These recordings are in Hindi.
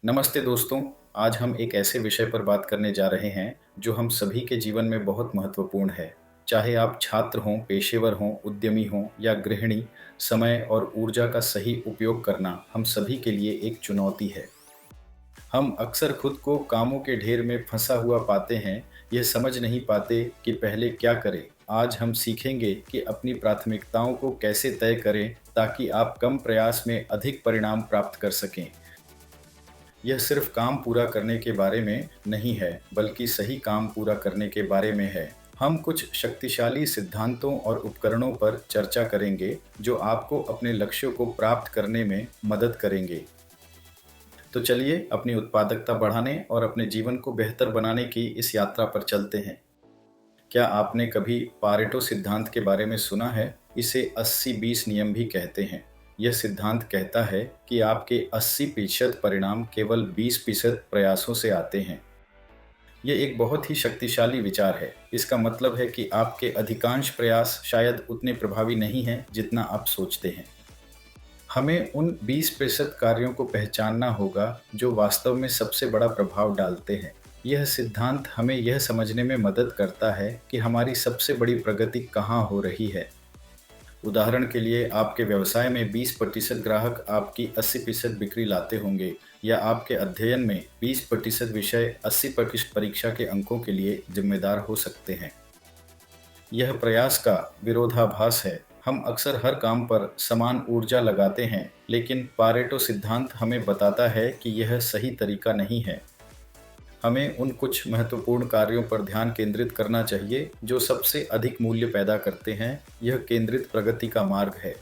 नमस्ते दोस्तों। आज हम एक ऐसे विषय पर बात करने जा रहे हैं जो हम सभी के जीवन में बहुत महत्वपूर्ण है। चाहे आप छात्र हों, पेशेवर हों, उद्यमी हों या गृहिणी, समय और ऊर्जा का सही उपयोग करना हम सभी के लिए एक चुनौती है। हम अक्सर खुद को कामों के ढेर में फंसा हुआ पाते हैं, यह समझ नहीं पाते कि पहले क्या करें। आज हम सीखेंगे कि अपनी प्राथमिकताओं को कैसे तय करें ताकि आप कम प्रयास में अधिक परिणाम प्राप्त कर सकें। यह सिर्फ काम पूरा करने के बारे में नहीं है, बल्कि सही काम पूरा करने के बारे में है। हम कुछ शक्तिशाली सिद्धांतों और उपकरणों पर चर्चा करेंगे जो आपको अपने लक्ष्यों को प्राप्त करने में मदद करेंगे। तो चलिए अपनी उत्पादकता बढ़ाने और अपने जीवन को बेहतर बनाने की इस यात्रा पर चलते हैं। क्या आपने कभी पारेटो सिद्धांत के बारे में सुना है? इसे 80-20 नियम भी कहते हैं। यह सिद्धांत कहता है कि आपके 80% परिणाम केवल 20% प्रयासों से आते हैं। यह एक बहुत ही शक्तिशाली विचार है। इसका मतलब है कि आपके अधिकांश प्रयास शायद उतने प्रभावी नहीं हैं जितना आप सोचते हैं। हमें उन 20% कार्यों को पहचानना होगा जो वास्तव में सबसे बड़ा प्रभाव डालते हैं। यह सिद्धांत हमें यह समझने में मदद करता है कि हमारी सबसे बड़ी प्रगति कहाँ हो रही है। उदाहरण के लिए, आपके व्यवसाय में 20% ग्राहक आपकी 80% बिक्री लाते होंगे, या आपके अध्ययन में 20% विषय 80% परीक्षा के अंकों के लिए जिम्मेदार हो सकते हैं। यह प्रयास का विरोधाभास है। हम अक्सर हर काम पर समान ऊर्जा लगाते हैं, लेकिन पारेटो सिद्धांत हमें बताता है कि यह सही तरीका नहीं है। हमें उन कुछ महत्वपूर्ण कार्यों पर ध्यान केंद्रित करना चाहिए जो सबसे अधिक मूल्य पैदा करते हैं। यह केंद्रित प्रगति का मार्ग है।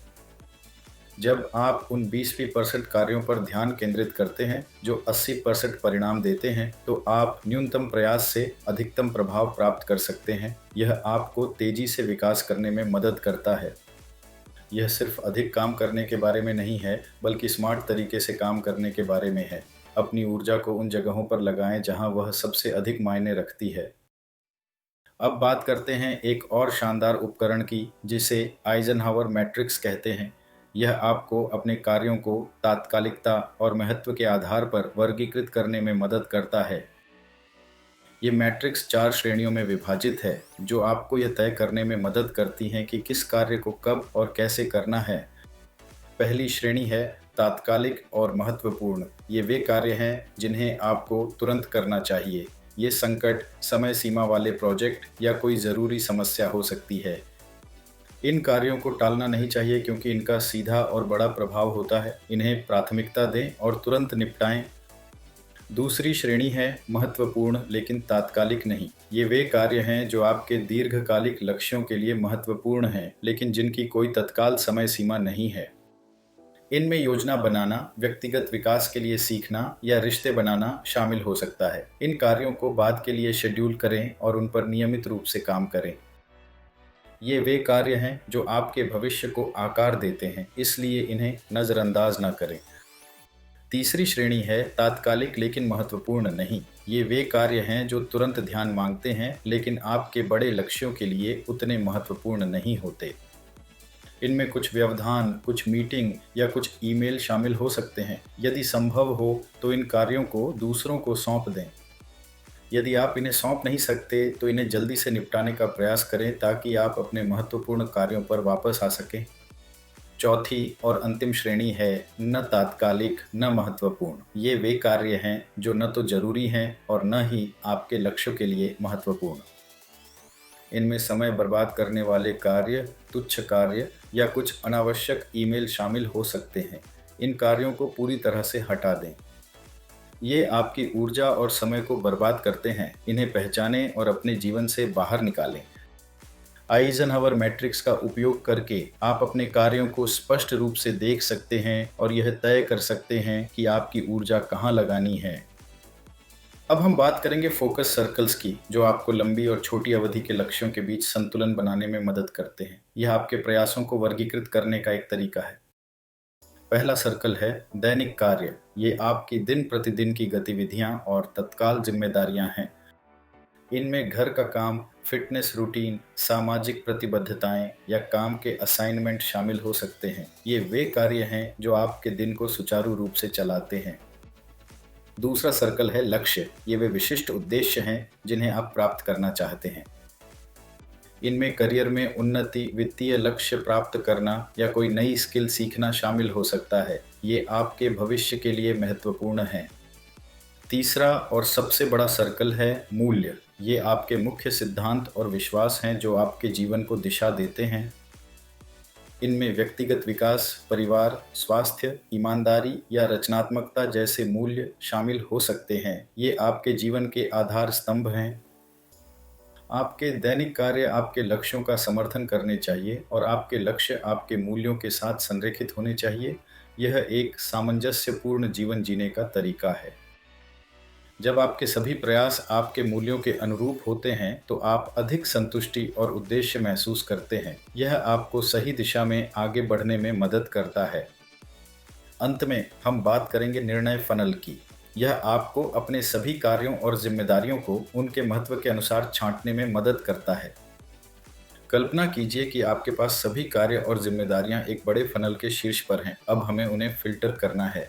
जब आप उन 20% कार्यों पर ध्यान केंद्रित करते हैं जो 80% परिणाम देते हैं, तो आप न्यूनतम प्रयास से अधिकतम प्रभाव प्राप्त कर सकते हैं। यह आपको तेजी से विकास करने में मदद करता है। यह सिर्फ अधिक काम करने के बारे में नहीं है, बल्कि स्मार्ट तरीके से काम करने के बारे में है। अपनी ऊर्जा को उन जगहों पर लगाएं जहां वह सबसे अधिक मायने रखती है। अब बात करते हैं एक और शानदार उपकरण की, जिसे आइजनहावर मैट्रिक्स कहते हैं। यह आपको अपने कार्यों को तात्कालिकता और महत्व के आधार पर वर्गीकृत करने में मदद करता है। ये मैट्रिक्स 4 श्रेणियों में विभाजित है, जो आपको यह तय करने में मदद करती हैं कि किस कार्य को कब और कैसे करना है। पहली श्रेणी है तात्कालिक और महत्वपूर्ण। ये वे कार्य हैं जिन्हें आपको तुरंत करना चाहिए। ये संकट, समय सीमा वाले प्रोजेक्ट या कोई ज़रूरी समस्या हो सकती है। इन कार्यों को टालना नहीं चाहिए क्योंकि इनका सीधा और बड़ा प्रभाव होता है। इन्हें प्राथमिकता दें और तुरंत निपटाएं। दूसरी श्रेणी है महत्वपूर्ण लेकिन तात्कालिक नहीं। ये वे कार्य हैं जो आपके दीर्घकालिक लक्ष्यों के लिए महत्वपूर्ण हैं, लेकिन जिनकी कोई तत्काल समय सीमा नहीं है। इनमें योजना बनाना, व्यक्तिगत विकास के लिए सीखना या रिश्ते बनाना शामिल हो सकता है। इन कार्यों को बाद के लिए शेड्यूल करें और उन पर नियमित रूप से काम करें। ये वे कार्य हैं जो आपके भविष्य को आकार देते हैं, इसलिए इन्हें नज़रअंदाज न करें। तीसरी श्रेणी है तात्कालिक लेकिन महत्वपूर्ण नहीं। ये वे कार्य हैं जो तुरंत ध्यान मांगते हैं, लेकिन आपके बड़े लक्ष्यों के लिए उतने महत्वपूर्ण नहीं होते। इनमें कुछ व्यवधान, कुछ मीटिंग या कुछ ईमेल शामिल हो सकते हैं। यदि संभव हो तो इन कार्यों को दूसरों को सौंप दें। यदि आप इन्हें सौंप नहीं सकते तो इन्हें जल्दी से निपटाने का प्रयास करें ताकि आप अपने महत्वपूर्ण कार्यों पर वापस आ सकें। चौथी और अंतिम श्रेणी है न तात्कालिक न महत्वपूर्ण। ये वे कार्य हैं जो न तो जरूरी हैं और न ही आपके लक्ष्यों के लिए महत्वपूर्ण। इनमें समय बर्बाद करने वाले कार्य, तुच्छ कार्य या कुछ अनावश्यक ईमेल शामिल हो सकते हैं। इन कार्यों को पूरी तरह से हटा दें। ये आपकी ऊर्जा और समय को बर्बाद करते हैं। इन्हें पहचानें और अपने जीवन से बाहर निकालें। आइजनहावर मैट्रिक्स का उपयोग करके आप अपने कार्यों को स्पष्ट रूप से देख सकते हैं और यह तय कर सकते हैं कि आपकी ऊर्जा कहाँ लगानी है। अब हम बात करेंगे फोकस सर्कल्स की, जो आपको लंबी और छोटी अवधि के लक्ष्यों के बीच संतुलन बनाने में मदद करते हैं। यह आपके प्रयासों को वर्गीकृत करने का एक तरीका है। पहला सर्कल है दैनिक कार्य। ये आपकी दिन प्रतिदिन की गतिविधियां और तत्काल जिम्मेदारियां हैं। इनमें घर का काम, फिटनेस रूटीन, सामाजिक प्रतिबद्धताएं या काम के असाइनमेंट शामिल हो सकते हैं। ये वे कार्य हैं जो आपके दिन को सुचारू रूप से चलाते हैं। दूसरा सर्कल है लक्ष्य। ये वे विशिष्ट उद्देश्य हैं जिन्हें आप प्राप्त करना चाहते हैं। इनमें करियर में उन्नति, वित्तीय लक्ष्य प्राप्त करना या कोई नई स्किल सीखना शामिल हो सकता है। ये आपके भविष्य के लिए महत्वपूर्ण है। तीसरा और सबसे बड़ा सर्कल है मूल्य। ये आपके मुख्य सिद्धांत और विश्वास हैं जो आपके जीवन को दिशा देते हैं। इनमें व्यक्तिगत विकास, परिवार, स्वास्थ्य, ईमानदारी या रचनात्मकता जैसे मूल्य शामिल हो सकते हैं। ये आपके जीवन के आधार स्तंभ हैं। आपके दैनिक कार्य आपके लक्ष्यों का समर्थन करने चाहिए और आपके लक्ष्य आपके मूल्यों के साथ संरेखित होने चाहिए। यह एक सामंजस्यपूर्ण जीवन जीने का तरीका है। जब आपके सभी प्रयास आपके मूल्यों के अनुरूप होते हैं तो आप अधिक संतुष्टि और उद्देश्य महसूस करते हैं। यह आपको सही दिशा में आगे बढ़ने में मदद करता है। अंत में हम बात करेंगे निर्णय फनल की। यह आपको अपने सभी कार्यों और जिम्मेदारियों को उनके महत्व के अनुसार छांटने में मदद करता है। कल्पना कीजिए कि आपके पास सभी कार्य और जिम्मेदारियां एक बड़े फनल के शीर्ष पर हैं। अब हमें उन्हें फिल्टर करना है।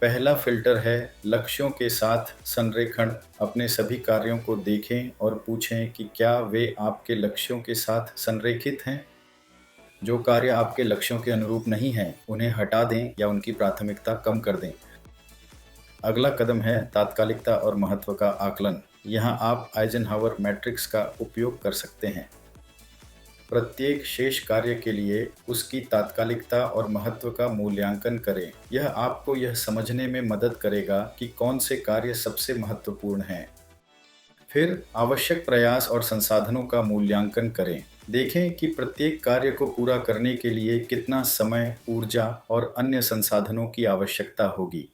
पहला फिल्टर है लक्ष्यों के साथ संरेखण। अपने सभी कार्यों को देखें और पूछें कि क्या वे आपके लक्ष्यों के साथ संरेखित हैं। जो कार्य आपके लक्ष्यों के अनुरूप नहीं हैं, उन्हें हटा दें या उनकी प्राथमिकता कम कर दें। अगला कदम है तात्कालिकता और महत्व का आकलन। यहाँ आप आइजनहावर मैट्रिक्स का उपयोग कर सकते हैं। प्रत्येक शेष कार्य के लिए उसकी तात्कालिकता और महत्व का मूल्यांकन करें। यह आपको यह समझने में मदद करेगा कि कौन से कार्य सबसे महत्वपूर्ण हैं। फिर आवश्यक प्रयास और संसाधनों का मूल्यांकन करें। देखें कि प्रत्येक कार्य को पूरा करने के लिए कितना समय, ऊर्जा और अन्य संसाधनों की आवश्यकता होगी।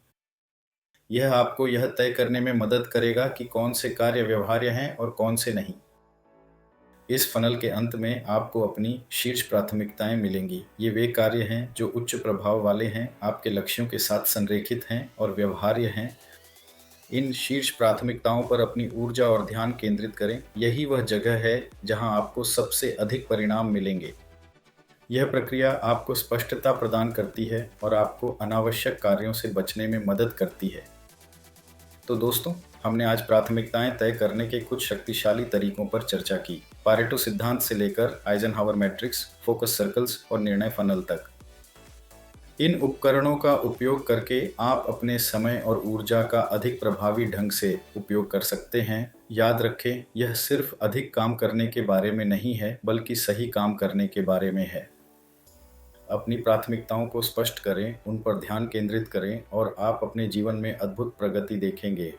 यह आपको यह तय करने में मदद करेगा कि कौन से कार्य व्यवहार्य हैं और कौन से नहीं। इस फनल के अंत में आपको अपनी शीर्ष प्राथमिकताएं मिलेंगी। ये वे कार्य हैं जो उच्च प्रभाव वाले हैं, आपके लक्ष्यों के साथ संरेखित हैं और व्यवहार्य हैं। इन शीर्ष प्राथमिकताओं पर अपनी ऊर्जा और ध्यान केंद्रित करें। यही वह जगह है जहां आपको सबसे अधिक परिणाम मिलेंगे। यह प्रक्रिया आपको स्पष्टता प्रदान करती है और आपको अनावश्यक कार्यों से बचने में मदद करती है। तो दोस्तों, हमने आज प्राथमिकताएं तय करने के कुछ शक्तिशाली तरीकों पर चर्चा की। पारेटो सिद्धांत से लेकर आइजनहावर मैट्रिक्स, फोकस सर्कल्स और निर्णय फनल तक। इन उपकरणों का उपयोग करके आप अपने समय और ऊर्जा का अधिक प्रभावी ढंग से उपयोग कर सकते हैं। याद रखें, यह सिर्फ अधिक काम करने के बारे में नहीं है, बल्कि सही काम करने के बारे में है। अपनी प्राथमिकताओं को स्पष्ट करें, उन पर ध्यान केंद्रित करें और आप अपने जीवन में अद्भुत प्रगति देखेंगे।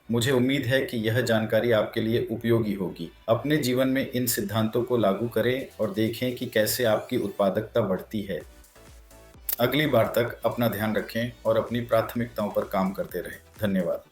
मुझे उम्मीद है कि यह जानकारी आपके लिए उपयोगी होगी। अपने जीवन में इन सिद्धांतों को लागू करें और देखें कि कैसे आपकी उत्पादकता बढ़ती है। अगली बार तक अपना ध्यान रखें और अपनी प्राथमिकताओं पर काम करते रहें। धन्यवाद।